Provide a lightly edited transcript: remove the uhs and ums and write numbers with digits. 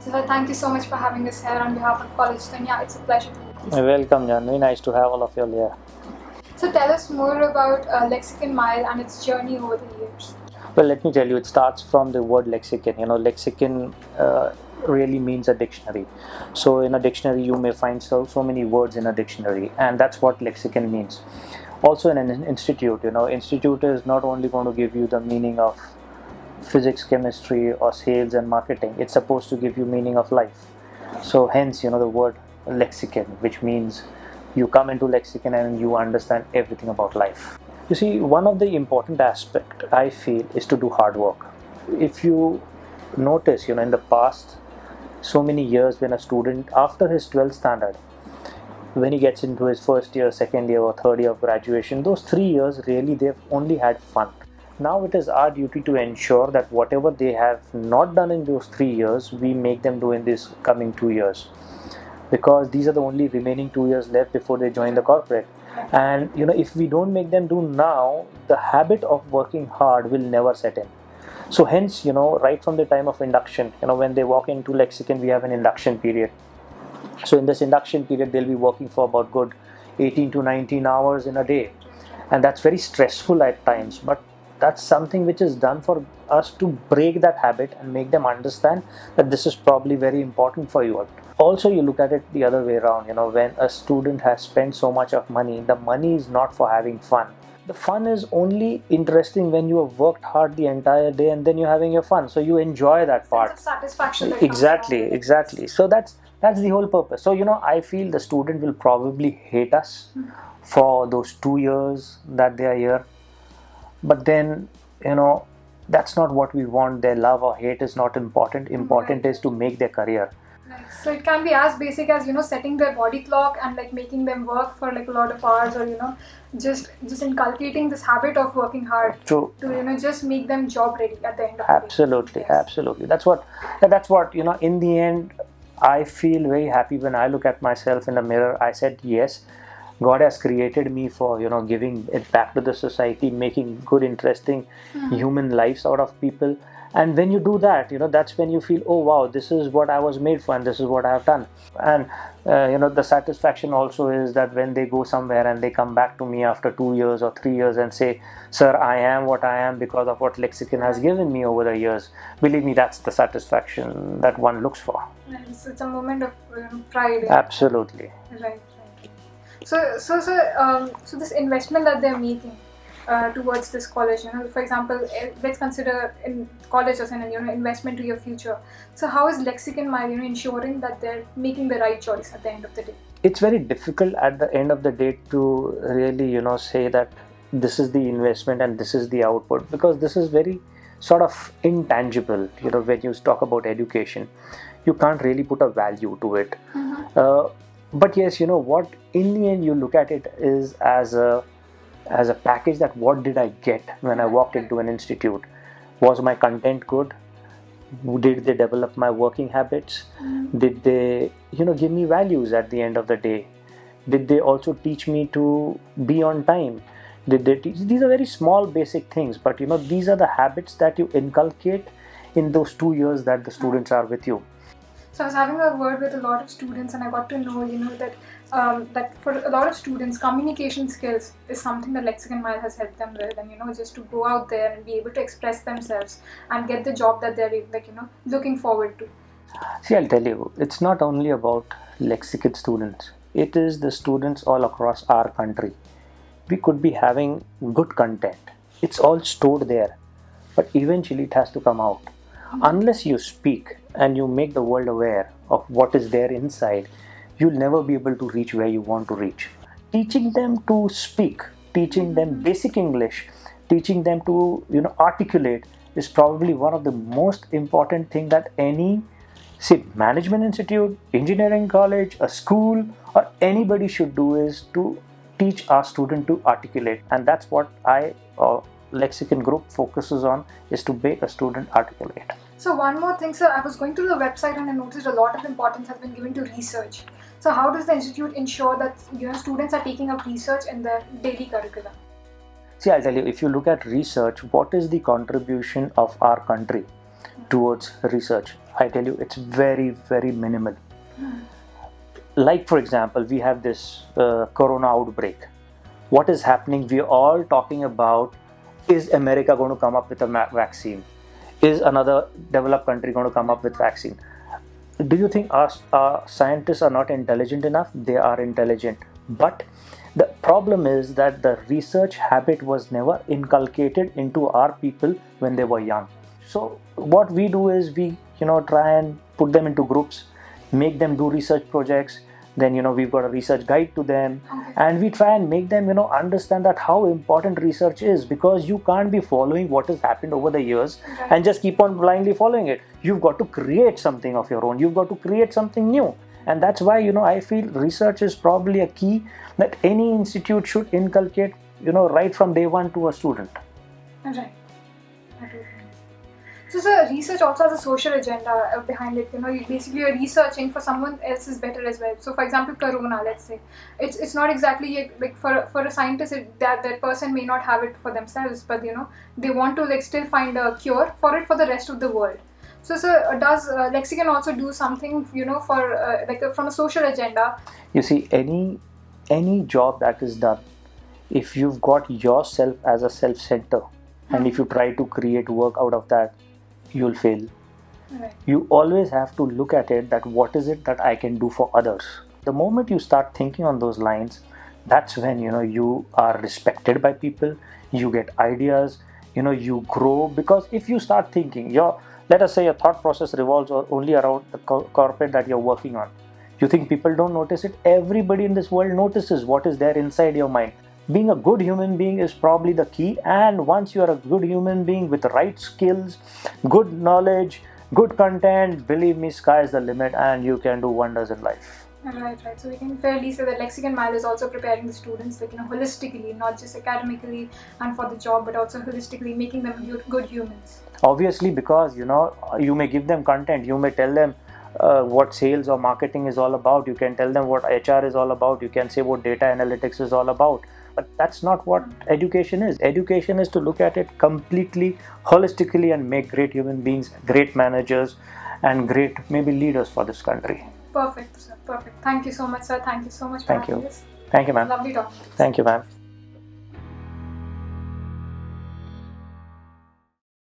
So thank you so much for having us here on behalf of Collegedunia. It's a pleasure to meet you. Welcome, Jan. Very nice to have all of you here. So tell us more about Lexicon Mile and its journey over the years. Well, let me tell you, it starts from the word lexicon. Lexicon really means a dictionary. So, in a dictionary, you may find so many words in a dictionary, and that's what lexicon means. Also, in an institute, institute is not only going to give you the meaning of physics, chemistry, or sales and marketing. It's supposed to give you meaning of life. So, hence, the word lexicon, which means you come into lexicon and you understand everything about life. You see, one of the important aspect I feel is to do hard work. If you notice, in the past so many years, when a student after his 12th standard, when he gets into his first year, second year, or third year of graduation, those 3 years really they've only had fun. Now it is our duty to ensure that whatever they have not done in those 3 years, we make them do in these coming 2 years, because these are the only remaining 2 years left before they join the corporate. And if we don't make them do now, the habit of working hard will never set in. So hence, right from the time of induction, when they walk into lexicon, we have an induction period. So in this induction period, they'll be working for about good 18 to 19 hours in a day, and that's very stressful at times, but that's something which is done for us to break that habit and make them understand that this is probably very important for you. Also, you look at it the other way around. When a student has spent so much of money, the money is not for having fun. The fun is only interesting when you have worked hard the entire day and then you're having your fun, so you enjoy that part. Sense of satisfaction. Exactly. So that's the whole purpose. So I feel the student will probably hate us for those 2 years that they are here, but then that's not what we want. Their love or hate is not important. Important is to make their career. Nice. So it can be as basic as setting their body clock and making them work for a lot of hours, or just inculcating this habit of working hard. True. To just make them job ready at the end of Absolutely, the day. Yes. Absolutely. That's what in the end, I feel very happy when I look at myself in the mirror. I said, yes, God has created me for giving it back to the society, making good, interesting human lives out of people. And when you do that, that's when you feel, oh wow, this is what I was made for, and this is what I have done. And the satisfaction also is that when they go somewhere and they come back to me after 2 years or 3 years and say, sir, I am what I am because of what Lexicon has given me over the years. Believe me, that's the satisfaction that one looks for. Nice. It's a moment of pride. Absolutely. Right. So this investment that they're making towards this college, for example, let's consider in college as an investment to your future. So how is Lexicon Mile ensuring that they're making the right choice at the end of the day? It's very difficult at the end of the day to really say that this is the investment and this is the output, because this is very sort of intangible. When you talk about education, you can't really put a value to it. But yes, what in the end you look at it is as a package, that what did I get when I walked into an institute? Was my content good? Did they develop my working habits? Did they give me values at the end of the day? Did they also teach me to be on time? Did they teach? These are very small basic things, but these are the habits that you inculcate in those 2 years that the students are with you. So I was having a word with a lot of students, and I got to know, that for a lot of students, communication skills is something that Lexicon Mile has helped them with, and just to go out there and be able to express themselves and get the job that they're looking forward to. See, I'll tell you, it's not only about Lexicon students. It is the students all across our country. We could be having good content. It's all stored there, but eventually it has to come out. Unless you speak and you make the world aware of what is there inside, you'll never be able to reach where you want to reach. Teaching them to speak, teaching them basic English, teaching them to articulate is probably one of the most important thing that any management institute, engineering college, a school, or anybody should do, is to teach our student to articulate. And that's what Lexicon Group focuses on, is to make a student articulate. So one more thing, sir, I was going through the website and I noticed a lot of importance has been given to research. So how does the institute ensure that students are taking up research in their daily curriculum? See, I'll tell you, if you look at research, what is the contribution of our country towards research? I tell you, it's very, very minimal. Like, for example, we have this corona outbreak. What is happening? We're all talking about, is America going to come up with a vaccine? Is another developed country going to come up with vaccine? Do you think our scientists are not intelligent enough? They are intelligent. But the problem is that the research habit was never inculcated into our people when they were young. So what we do is we, try and put them into groups, make them do research projects. Then, we've got a research guide to them. Okay. And we try and make them, understand that how important research is, because you can't be following what has happened over the years and just keep on blindly following it. You've got to create something of your own. You've got to create something new. And that's why, I feel research is probably a key that any institute should inculcate, right from day one to a student. Right. So, sir, research also has a social agenda behind it. Basically you're researching for someone else's better as well. So, for example, corona, let's say, it's not exactly like for a scientist that person may not have it for themselves, but they want to like still find a cure for it for the rest of the world. So, sir, does Lexicon also do something for from a social agenda? You see, any job that is done, if you've got yourself as a self center, and if you try to create work out of that, you'll fail. Right. You always have to look at it that what is it that I can do for others. The moment you start thinking on those lines, that's when you are respected by people, you get ideas, you grow. Because if you start thinking, let us say your thought process revolves only around the corporate that you're working on, you think people don't notice it? Everybody in this world notices what is there inside your mind. Being a good human being is probably the key, and once you are a good human being with the right skills, good knowledge, good content, believe me, sky is the limit and you can do wonders in life. Right. So we can fairly say that Lexicon Mile is also preparing the students holistically, not just academically and for the job, but also holistically making them good humans. Obviously, because you may give them content, you may tell them what sales or marketing is all about, you can tell them what HR is all about, you can say what data analytics is all about. But that's not what education is. Education is to look at it completely, holistically, and make great human beings, great managers, and great maybe leaders for this country. Perfect, sir. Perfect. Thank you so much, sir. Thank you so much for having this. Thank you, ma'am. Lovely talking. Thank you, ma'am.